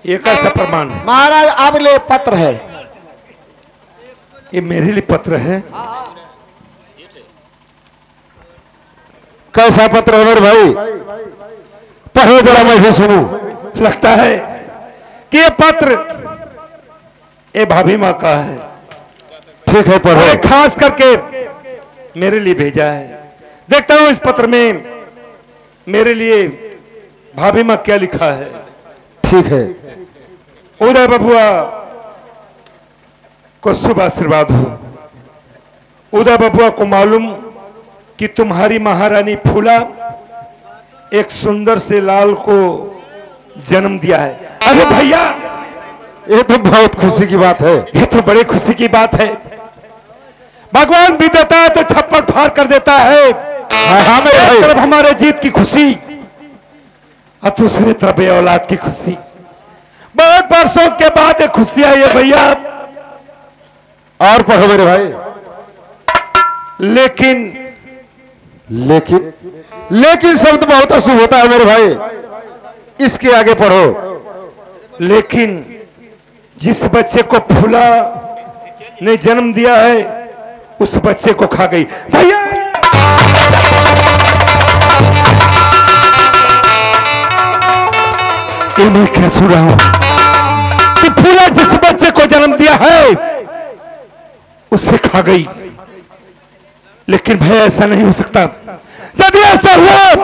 ये कैसा प्रमाण है? महाराज अब ले पत्र है। ये मेरे लिए पत्र है? कैसा पत्र है मेरे भाई? पढ़ो जरा, मैं भी सुनूं। लगता है कि ये पत्र ये भाभी माँ का है। ठीक है, पढ़ो। और खास करके मेरे लिए भेजा है। देखता हूं इस पत्र में मेरे लिए भाभी माँ क्या लिखा है। ठीक है। उदय बबुआ को शुभ आशीर्वाद हो। उदय बबुआ को मालूम कि तुम्हारी महारानी फूला एक सुंदर से लाल को जन्म दिया है। अरे भैया, ये तो बहुत खुशी की बात है। ये तो बड़ी खुशी की बात है। भगवान भी देता है तो छप्पर फाड़ कर देता है। हाँ मेरे भाई। एक तरफ हमारे जीत की खुशी और दूसरी तरफ ये औलाद की खुशी। बहुत वर्षों के बाद ये खुशी आई है भैया। और पढ़ो मेरे भाई। लेकिन लेकिन लेकिन शब्द बहुत अशुभ होता है मेरे भाई, इसके आगे पढ़ो। लेकिन जिस बच्चे को फूला ने जन्म दिया है उस बच्चे को खा गई। भैया ये मैं क्या सुन रहा हूं कि फूला जिस बच्चे को जन्म दिया है उसे खा गई। लेकिन भैया ऐसा नहीं हो सकता। यदि ऐसा हुआ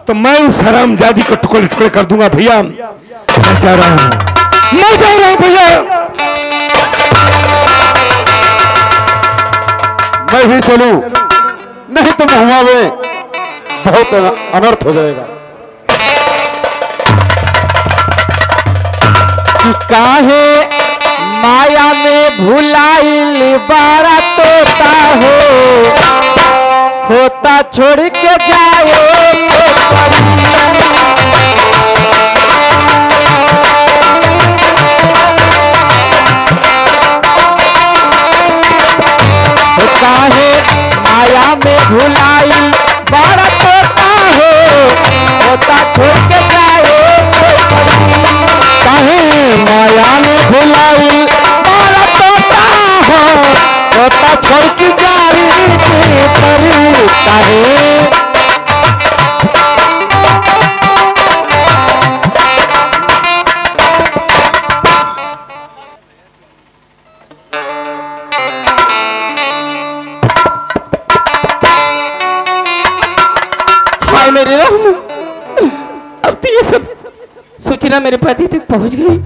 तो मैं उस हरामजादी को टुकड़े टुकड़े कर दूंगा। भैया मैं जा रहा हूं, मैं जा रहा हूं भैया। मैं भी चलूं, नहीं तो महुआ में बहुत अनर्थ हो जाएगा। कि काहे माया में भुलाइल बारा तोता हो, खोता छोड़ के जाओ तो काहे माया में भुलाइल बारा तोता हो, खोता छोड़ के जाओ काहे माया में भुलाई बारा तोता हो, तोता छोड़ के जारी की परी। काहे हाय मेरे राम, अब तो ये सब सूचना मेरे पति तक पहुंच गई।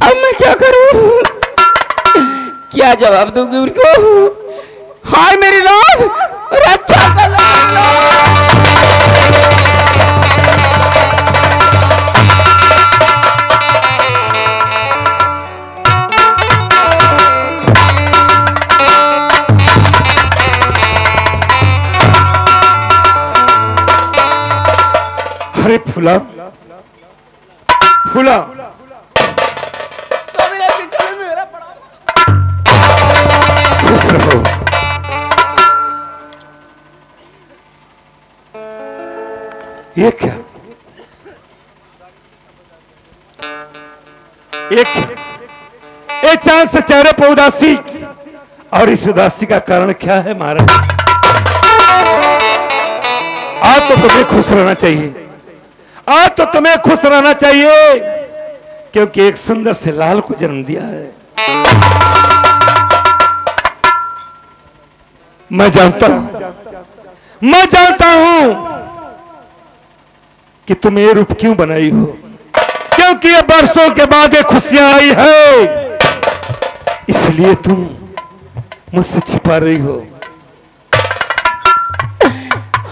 अब मैं क्या करूं? क्या जवाब दूंगी उनको? हाय मेरी राम, रक्षा कर अरे फूला फूला खुश रहो। ये क्या, ये क्या? ये चांद से चेहरे पर उदासी, और इस उदासी का कारण क्या है महाराज? आज तो तुम्हें खुश रहना चाहिए। आज तो तुम्हें खुश रहना चाहिए क्योंकि एक सुंदर से लाल को जन्म दिया है। मैं जानता हूं कि तुम ये रूप क्यों बनाई हो, क्योंकि ये वर्षों के बाद ये खुशियां आई है, इसलिए तुम मुझसे छिपा रही हो।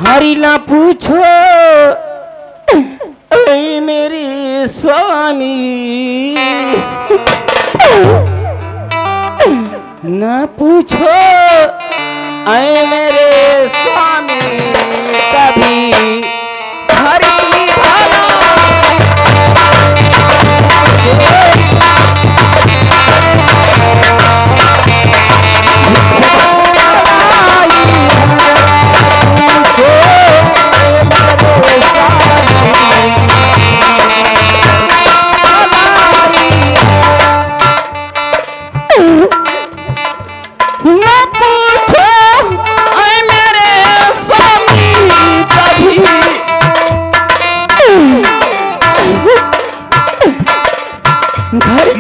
हरि ना पूछो ऐ मेरी स्वामी, ना पूछो ऐ मेरे स्वामी, कभी हरि की भला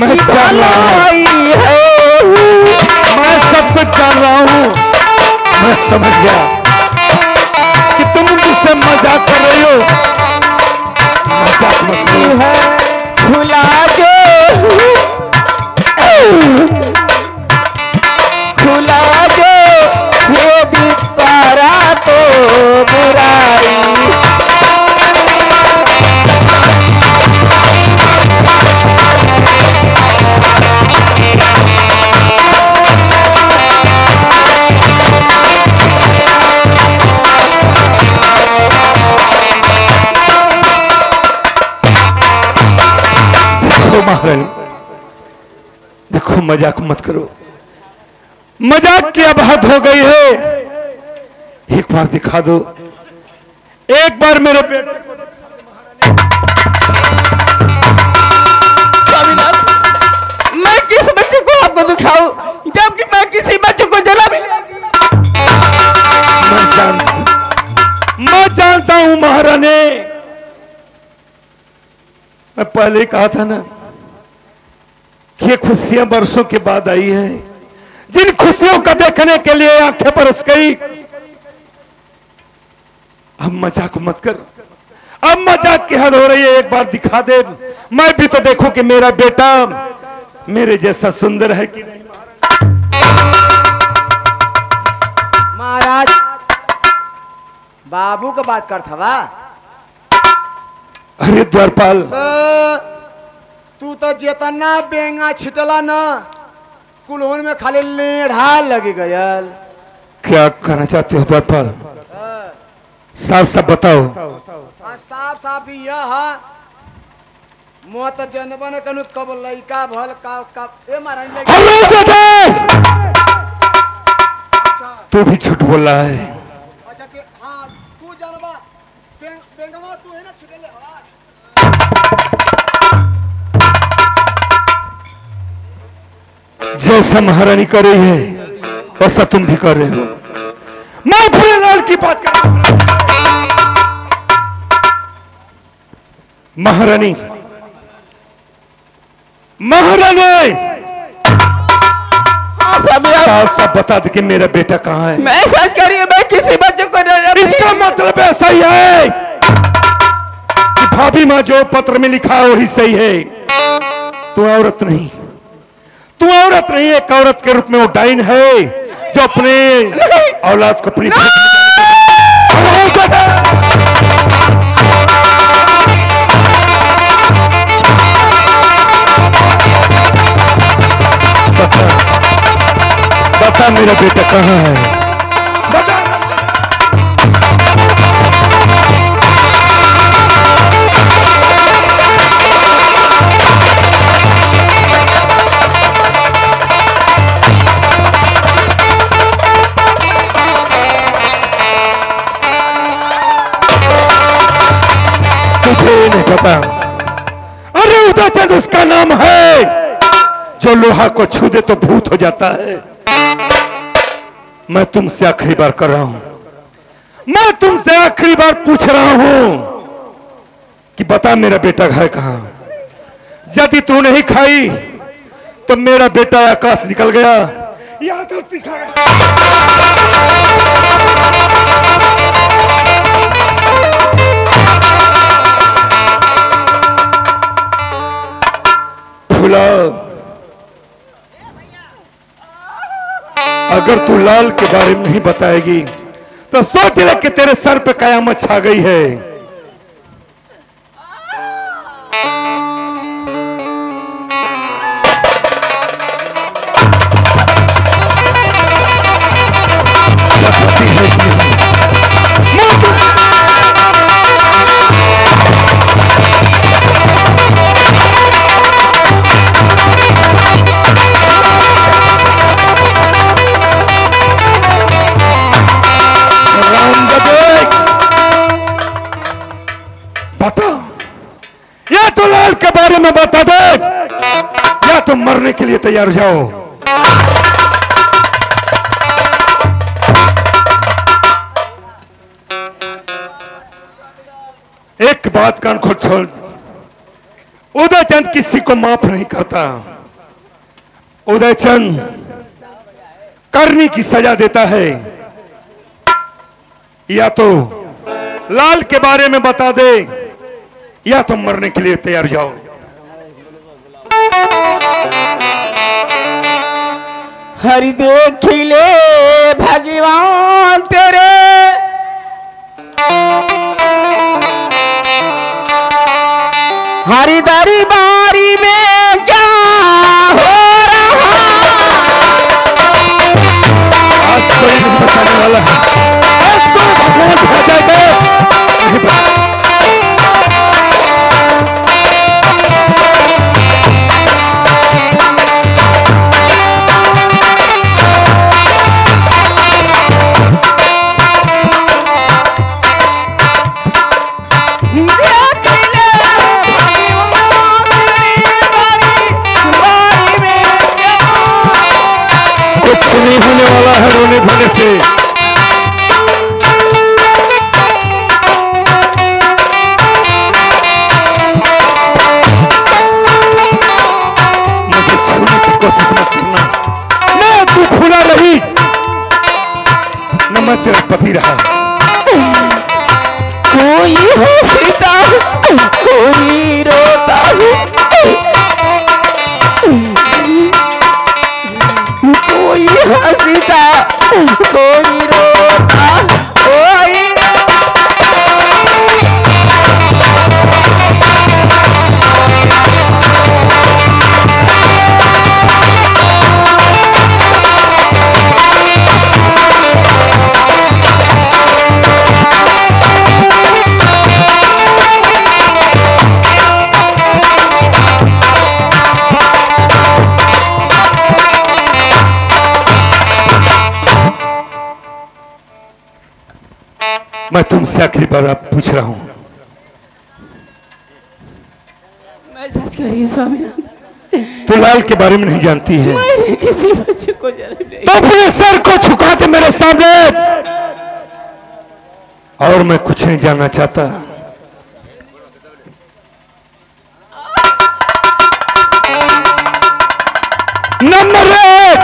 मैं जान रहा हूं, मैं सब कुछ जान रहा हूं। मैं समझ गया कि तुम मुझसे मजाक कर रही हो। मजाक मत करो। भुला जो खुला जो ये भी सारा तो बुराई। महारानी देखो, मजाक मत करो। मजाक की अब हद हो गई है। एक बार दिखा दो, एक बार मेरे बेटे को। स्वामीनाथ, मैं किस बच्चे को आपको दिखाऊं जबकि मैं किसी बच्चे को जला भी नहीं। मैं जानता हूं महारानी। मैं पहले ही कहा था ना कि ये खुशियां बरसों के बाद आई है। जिन खुशियों को देखने के लिए आंखें बरस गई, अब मजाक मत कर। अब मजाक की हद हो रही है। एक बार दिखा दे, मैं भी तो देखूं कि मेरा बेटा मेरे जैसा सुंदर है कि नहीं। महाराज बाबू का बात कर था। अरे द्वारपाल, तू तो जेतना बेंगा छिटला न कुलहोन में खाली लेढ़ा लगी गयल। क्या कहना चाहते हो द्वारपाल? साफ साफ बताओ। साफ साफ यह मत जनबन कनु कब लइका भल कब ए महारानी तू भी झूठ बोल रहा है। अच्छा के हां तू जानबा बेंगवा तू है ना छिटले हवा। जैसा महारानी कर रही है वैसा तुम भी कर रहे हो। मैं फूलेलाल की बात कर रहा हूं। महारानी, महारानी साफ साफ बता दे कि मेरा बेटा कहाँ है। मैं सच कह रही हूं, मैं किसी बच्चे को नहीं। इसका मतलब ऐसा ही है कि भाभी माँ जो पत्र में लिखा है वही सही है। तू औरत नहीं, तू औरत नहीं, एक औरत के रूप में वो डाइन है जो अपने औलाद को अपनी बता मेरा बेटा कहाँ है? बता। तुझे नहीं पता? अरे उदयचंद उसका नाम है जो लोहा को छू दे तो भूत हो जाता है। मैं तुमसे आखिरी बार कर रहा हूं, मैं तुमसे आखिरी बार पूछ रहा हूं कि बता मेरा बेटा है कहां? यदि तू नहीं खाई तो मेरा बेटा आकाश निकल गया या तो दिखा। फूला, अगर तू लाल के बारे में नहीं बताएगी तो सोच ले कि तेरे सर पे कयामत छा गई है। बता, या तो लाल के बारे में बता दे या तो मरने के लिए तैयार हो जाओ। एक बात कान खोल छोड़, उदयचंद किसी को माफ नहीं करता। उदयचंद करनी की सजा देता है, या तो लाल के बारे में बता दे या तो मरने के लिए तैयार जाओ। हरि देखिले भगवान तेरे हरि दरबारी में क्या हो रहा। आज कोई नहीं बताने वाला है। भगवान भेजा गए। कुछ नहीं होने वाला है रोने धोने से। मुझे छूने की कोशिश मत करना। न तू फूला रही न मैं तेरा पति रहा। कोई हंसता कोई रोता कोई हंसता कोई रोता कोई मैं तुमसे आखिरी बार आप पूछ रहा हूं। मैं सच कह रही स्वामीनाथ, तो लाल के बारे में नहीं जानती है मैंने किसी बच्चे को जन्म नहीं। तो अपने सर को झुका दे मेरे सामने। और मैं कुछ नहीं जानना चाहता। Number 1,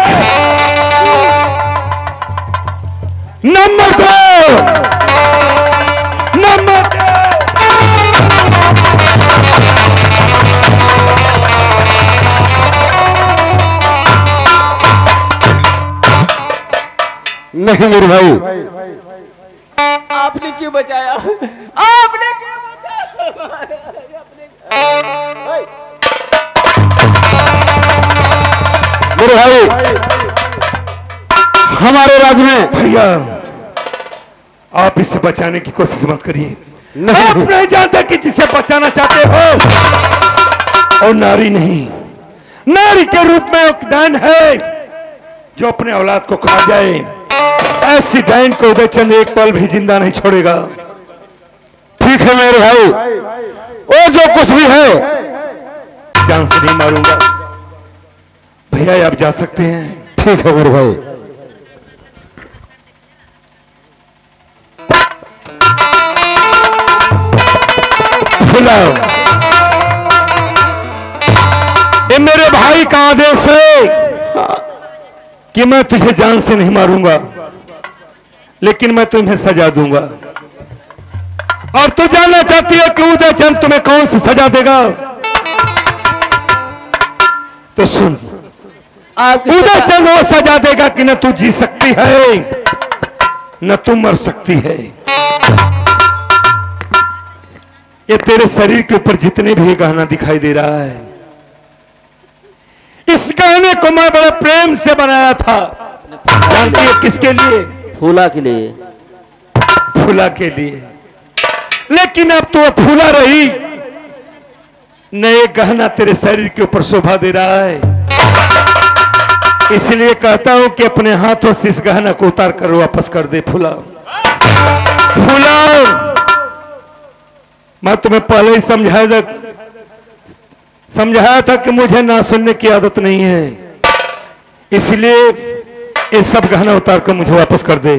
number 2, number 2। नहीं मेरे भाई, आपने क्यों बचाया? आपने क्यों बचाया? मेरे भाई, हमारे राज्य में भैया आप इसे बचाने की कोशिश मत करिए। नहीं। आप नहीं जानते कि जिसे बचाना चाहते हो और नारी नहीं, नारी के रूप में एक डायन है जो अपने औलाद को खा जाए। ऐसी डायन को उदयचंद एक पल भी जिंदा नहीं छोड़ेगा। ठीक है मेरे भाई, वो जो कुछ भी है जान से नहीं मारूंगा। भैया आप जा सकते हैं। ठीक है मेरे भाई। बुलाओ। ये मेरे भाई का आदेश है कि मैं तुझे जान से नहीं मारूंगा, लेकिन मैं तुम्हें सजा दूंगा। और तू जानना चाहती है कि उदयचंद तुम्हें कौन सी सजा देगा? तो सुन, उदयचंद वो सजा देगा कि न तू जी सकती है न तू मर सकती है। ये तेरे शरीर के ऊपर जितने भी गहना दिखाई दे रहा है, इस गहने को मैं बड़े प्रेम से बनाया था। जानती है किसके लिए? फूला के लिए। फूला के लिए। लेकिन अब तो फूला रही, नए गहना तेरे शरीर के ऊपर शोभा दे रहा है। इसलिए कहता हूं कि अपने हाथों से इस गहना को उतार कर वापस कर दे। फूला, फूला, मैं तुम्हें पहले ही समझाया था कि मुझे ना सुनने की आदत नहीं है। इसलिए ये सब गहना उतार कर मुझे वापस कर दे।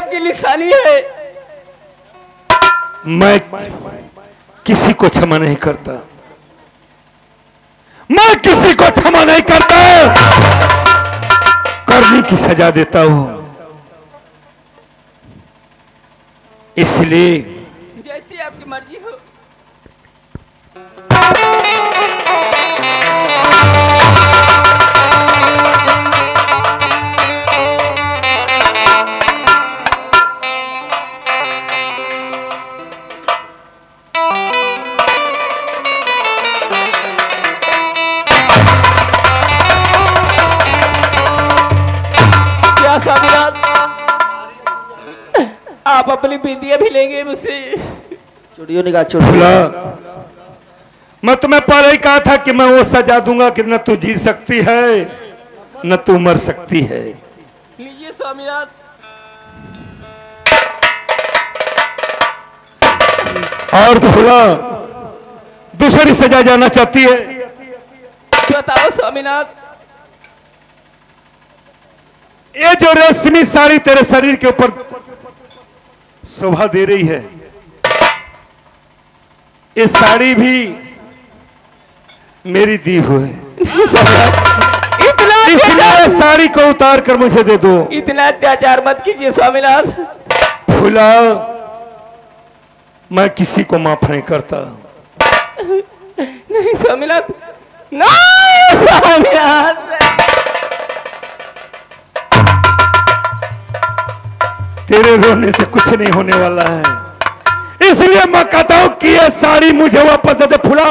आपकी निशानी है। मैं किसी को क्षमा नहीं करता, मैं किसी को क्षमा नहीं करता, करने की सजा देता हूं। इसलिए जैसी आपकी मर्जी हो। स्वामीनाथ, आप अपनी बिंदियां भी लेंगे मुझसे? चूड़ियों निकाल, भुला, मैं तुम्हें पहले ही कहा था कि मैं वो सजा दूंगा कि न तू जी सकती है न तू मर सकती है। लीजिए स्वामीनाथ। और भुला, दूसरी सजा जाना चाहती है? बताओ स्वामीनाथ। ये जो रेशमी साड़ी तेरे शरीर के ऊपर शोभा दे रही है, ये साड़ी भी मेरी दी हुई है। इतना इसलिए साड़ी को उतार कर मुझे दे दो। इतना अत्याचार मत कीजिए स्वामीनाथ। फुला, मैं किसी को माफ नहीं करता। नहीं स्वामीनाथ, नहीं स्वामीनाथ। तेरे रोने से कुछ नहीं होने वाला है, इसलिए मैं कहता हूं कि ये साड़ी मुझे वापस दे दे। फुला,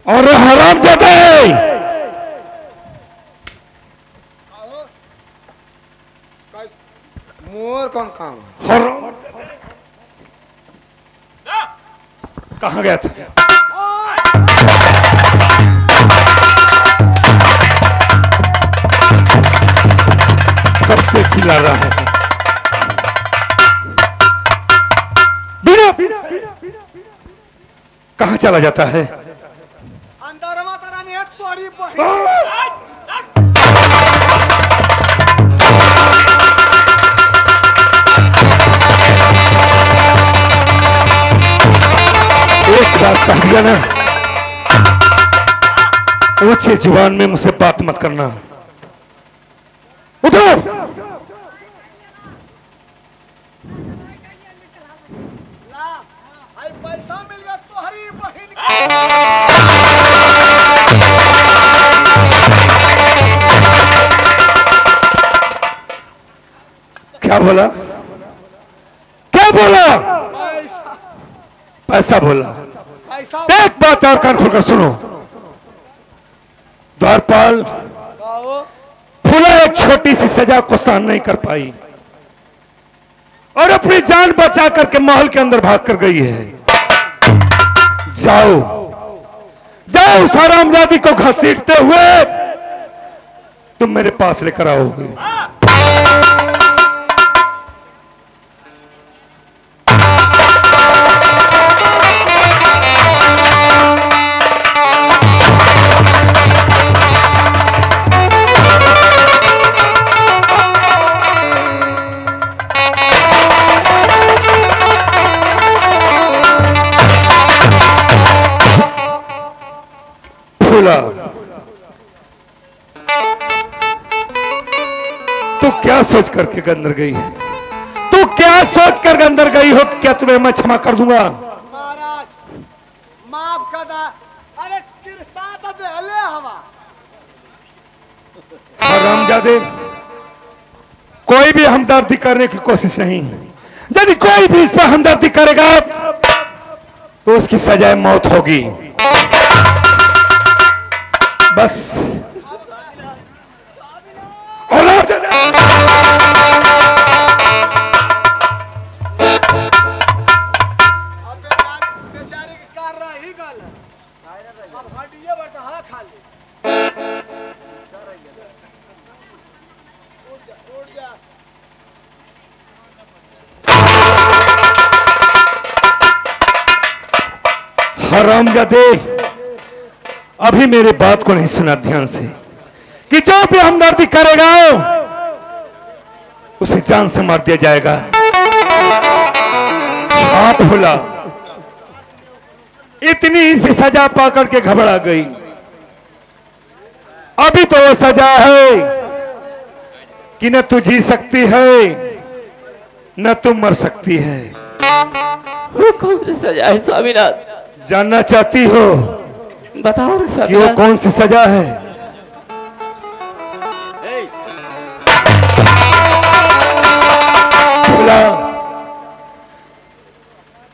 और हराम जाते मोर कौन काम है? हराम कहां गया था? कब से चिल्ला रहा है? बिना कहां चला जाता है? अंदर माता रानी है तोरी बहन। एक बात कह दिया ना, ऊंचे जुबान में मुझसे बात मत करना। उठो, पैसा मिल गया तोहरी बहन। क्या बोला? क्या बोला? पैसा पैसा बोला। पैसा एक बात और कान खोलकर सुनो, द्वारपाल, फूला एक छोटी सी सजा को सहन नहीं कर पाई और अपनी जान बचा करके महल के अंदर भाग कर गई है। जाओ जाओ, उस हरामजादी को घसीटते हुए तुम मेरे पास लेकर आओगे। फूला, तू क्या सोच करके अंदर गई है? तू क्या सोच कर अंदर गई हो कि क्या तुम्हें मैं क्षमा कर दूंगा? महाराज माफ कर दा। अरे किरसा तो देले हवा। हरामजादे, कोई भी हमदर्दी करने की कोशिश नहीं। यदि कोई भी इस पर हमदर्दी करेगा तो उसकी सजा मौत होगी। बस औलाद दे दे। बेचारे की कार रही गल अब हटिए बट हा खाली उठ जा हरामजादे, अभी मेरे बात को नहीं सुना ध्यान से कि जो भी हमदर्दी करेगा उसे जान से मार दिया जाएगा। आप भूला इतनी सी सजा पाकर के घबरा गई। अभी तो वो सजा है कि न तू जी सकती है न तू मर सकती है। वो कौन सी सजा है स्वामीनाथ? जानना चाहती हो बताओ ना कि वो स्वामीनाथ। कौन सी सजा है? भूला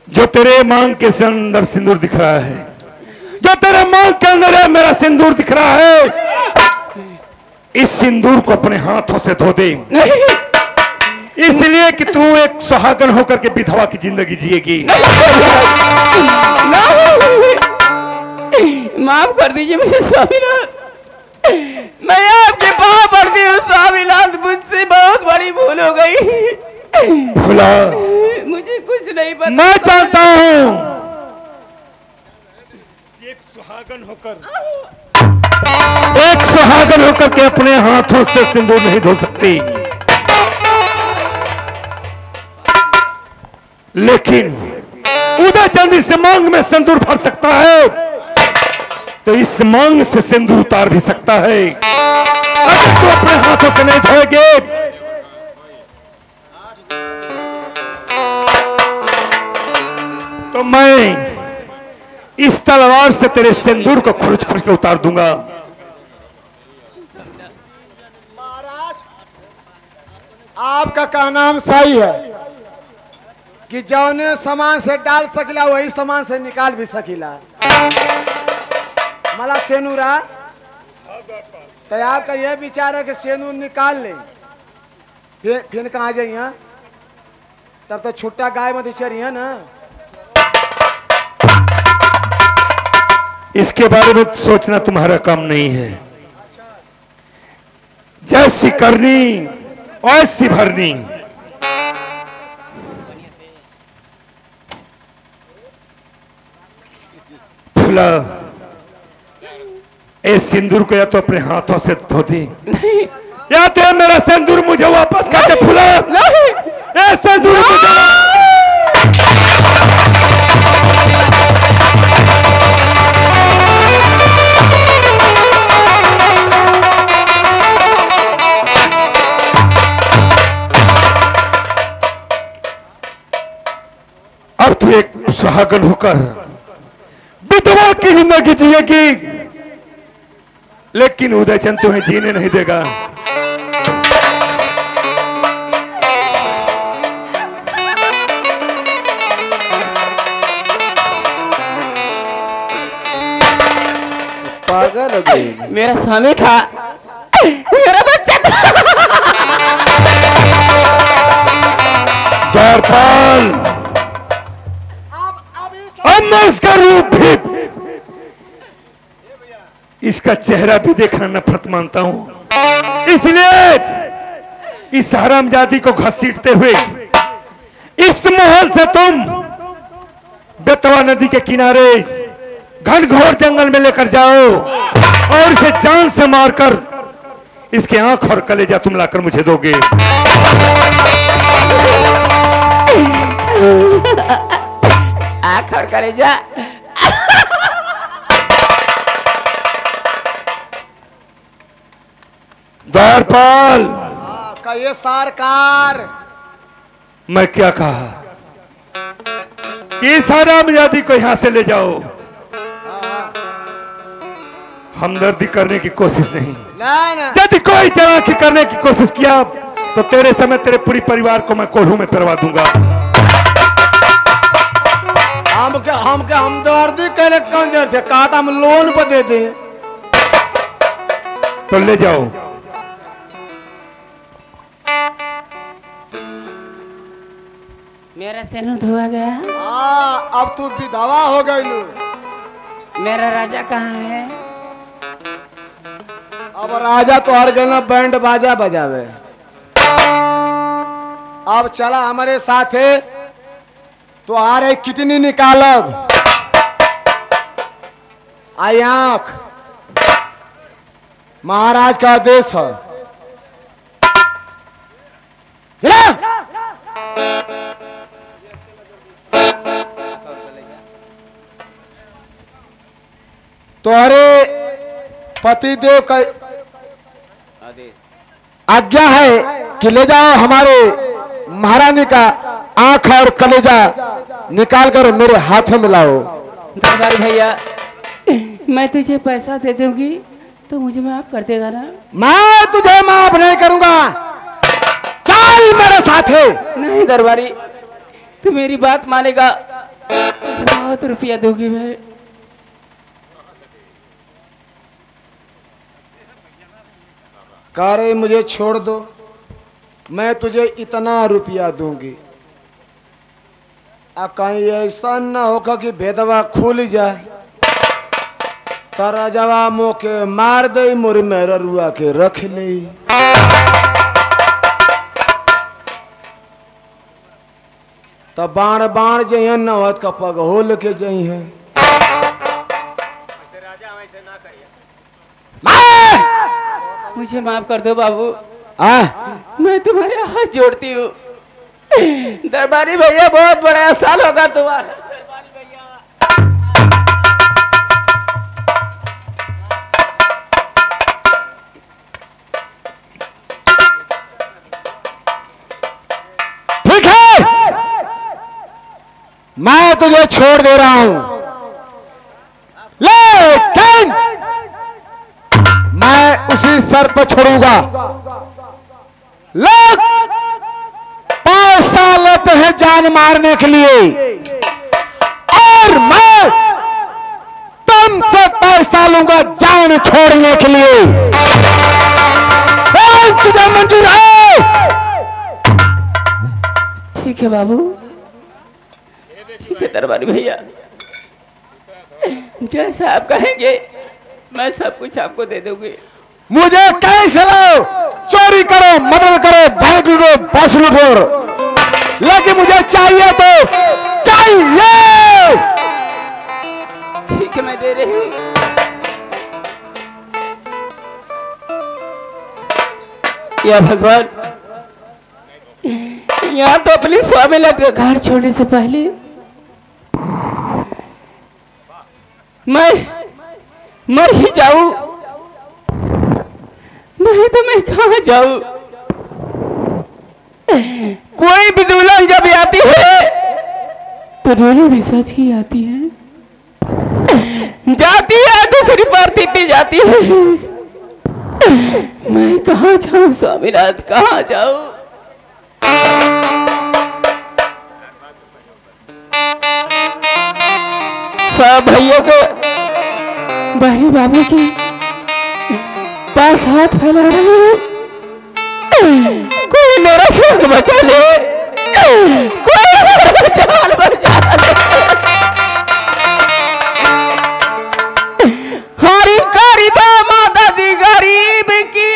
जो तेरे मांग के अंदर सिंदूर दिख रहा है, जो तेरे मांग के अंदर है मेरा सिंदूर दिख रहा है, इस सिंदूर को अपने हाथों से धो दे। इसलिए कि तू एक सुहागन होकर के विधवा की जिंदगी जिएगी। माफ कर दीजिए मुझे स्वामीनाथ, मैं आपके पाँव पड़ती हूँ स्वामीनाथ, मुझसे बहुत बड़ी भूल हो गई। भूला मुझे कुछ नहीं पता। मैं जानता हूँ एक सुहागन होकर के अपने हाथों से सिंदूर नहीं धो सकती, लेकिन उदय चंद इस मांग में सिंदूर भर सकता है तो इस मांग से सिंदूर उतार भी सकता है। अगर तू अपने हाथों से नहीं धोएगे तो मैं इस तलवार से तेरे सिंदूर को खुरच खुरच के उतार दूंगा। महाराज आपका कहना हम सही है कि जौने सामान से डाल सकिला वही सामान से निकाल भी सकिला। मला सेनूरा तो आपका यह विचार है कि सेनूर निकाल ले फिर कहाँ जाइए तब तो छुट्टा गाय मत चढ़िए ना। इसके बारे में सोचना तुम्हारा काम नहीं है। जैसी करनी वैसी भरनी। फुला इस सिंदूर को या तो अपने हाथों से धो दे या तो मेरा सिंदूर मुझे वापस कर दे। फुला ये सिंदूर मुझे अब तू एक सुहागन होकर विधवा की जिंदगी जिएगी, लेकिन उदयचंद तुम्हें जीने नहीं देगा। पागल हो गई। मेरा स्वामी था, मेरा बच्चा था। द्वारपाल अब मैं इसका रूप भी इसका चेहरा भी देखना नफरत मानता हूं, इसलिए इस हरामजादी को घसीटते हुए इस महल से तुम बेतवा नदी के किनारे घनघोर जंगल में लेकर जाओ और इसे जान से मारकर इसके आंख और कलेजा तुम लाकर मुझे दोगे। आँख और कलेजा। द्वारपाल कहिए सरकार। मैं क्या कहा कि इस हरामजादी को यहां से ले जाओ। हमदर्दी करने की कोशिश नहीं, ना यदि कोई चालाकी करने की कोशिश किया तो तेरे समय तेरे पूरी परिवार को मैं कोल्हू में फिरवा दूंगा। हमके हमदर्दी करे कौन जरूरत है? कहा था हम लोन पर दे दें। तो ले जाओ। मेरा सेनू धोआ गया। हाँ, अब तू विधवा हो गई लू। मेरा राजा कहाँ है? अब राजा तो हर गना बैंड बाजा बजावे। अब चला हमारे साथ है तो आ रही कितनी निकालब आई आंख महाराज का आदेश है। चला तुम्हारे पतिदेव का आज्ञा है कि ले जाओ हमारे महारानी का आंख और कलेजा निकाल कर मेरे हाथों में लाओ। दरबारी भैया, मैं तुझे पैसा दे दूंगी तो मुझे माफ कर देगा ना? मैं तुझे माफ नहीं करूंगा, चल मेरे साथ है। नहीं दरबारी, तू मेरी बात मानेगा, तुझे बहुत रुपया दूंगी मैं। कह रहे मुझे छोड़ दो, मैं तुझे इतना रुपया दूंगी। अब कहीं ऐसा न होगा कि भेदवा खुल जाए, तारा जवा मोके मार दे, मोर मेरा रुआ के रख ले। तब बाण बाण जइए नवत का पग होल के जइए। मुझे माफ कर दो बाबू, आ? मैं तुम्हारे हाथ जोड़ती हूँ। दरबारी भैया, बहुत बड़ा एहसान होगा तुम्हारा। दरबारी भैया, ठीक है, मैं तुझे छोड़ दे रहा हूं, लेकिन मैं उसी शर्त पर छोड़ूंगा। लोग पैसा लेते हैं जान मारने के लिए, और मैं तुमसे पैसा लूंगा जान छोड़ने के लिए। बोल, तुझे मंजूर है? ठीक है बाबू, ठीक है दरबारी भैया, जैसा आप कहेंगे मैं सब कुछ आपको दे दूंगी। मुझे कैसे लो, चोरी करो, मर्डर करो, बैंक लूटो, बस लूटो, लेकिन मुझे चाहिए तो चाहिए। ठीक है, मैं दे रही हूँ। या भगवान, यहाँ तो अपनी स्वामी लग घर छोड़ने से पहले मैं मर ही जाऊं, नहीं तो मैं कहाँ जाऊं? कोई भी दुल्हन जब आती है तो रोने भी सच की आती है, जाती है दूसरी पार्टी पे जाती है। मैं कहाँ जाऊं स्वामीनाथ, कहाँ जाऊं? सब भाइयों को बहनी बाबू के पास हाथ फैला रहे हैं, कोई मेरा जान बचा ले, कोई मेरा जान बचा ले। हरी करी दो माता दी गरीब की,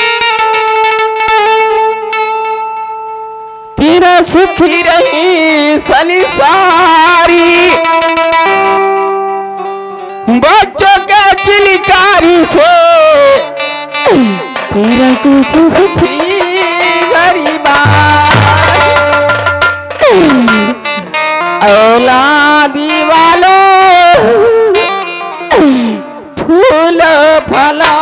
तेरा सुखी रही सनी सारी, बच्चों के चिलकारी से तेरा कुछ गरीबा, औलादी वालों फूल फला।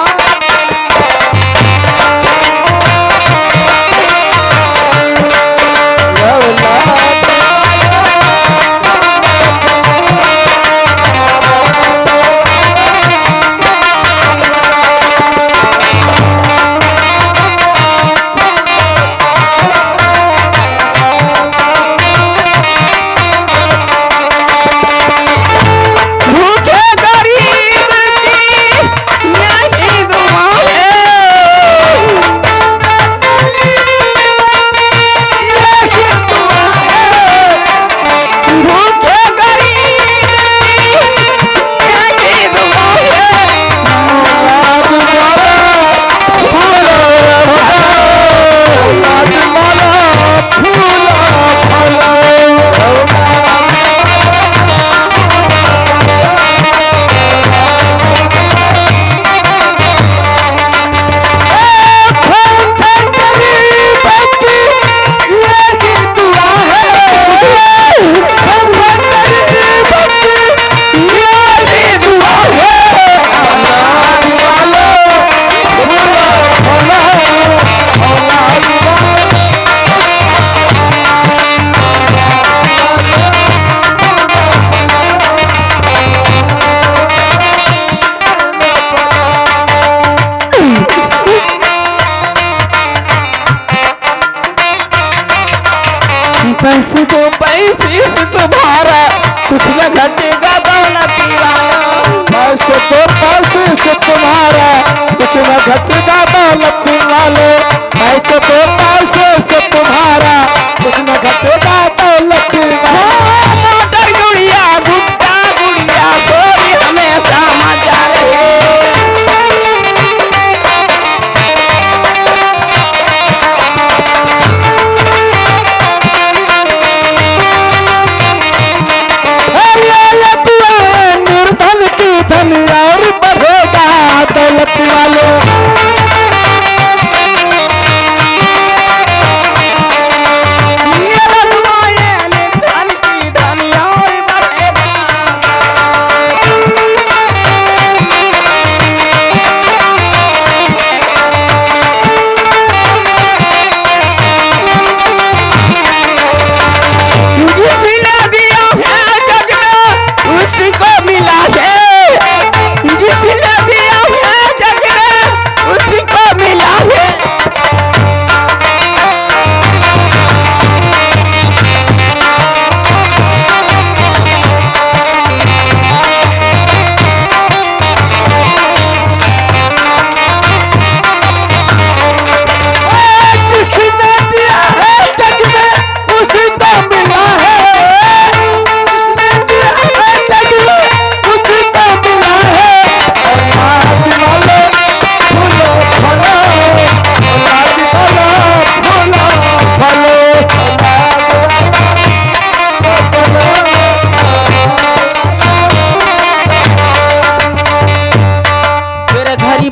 पैसे तो पैसे से तुम्हारा कुछ न घटेगा दौलती वालों। पैसे तो पैसे से तुम्हारा कुछ न घटेगा दौलती वाले। पैसे तो पैसे से तुम्हारा कुछ न घटेगा दौलती वाले। मोटर गुड़िया गुड्डा गुड़िया सोरी हमेशा मजा रहे। निर्धन की धन और बढ़ेगा दौलत वालों।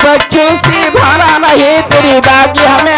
बच्चों से भरा नहीं तेरी बाकी हमें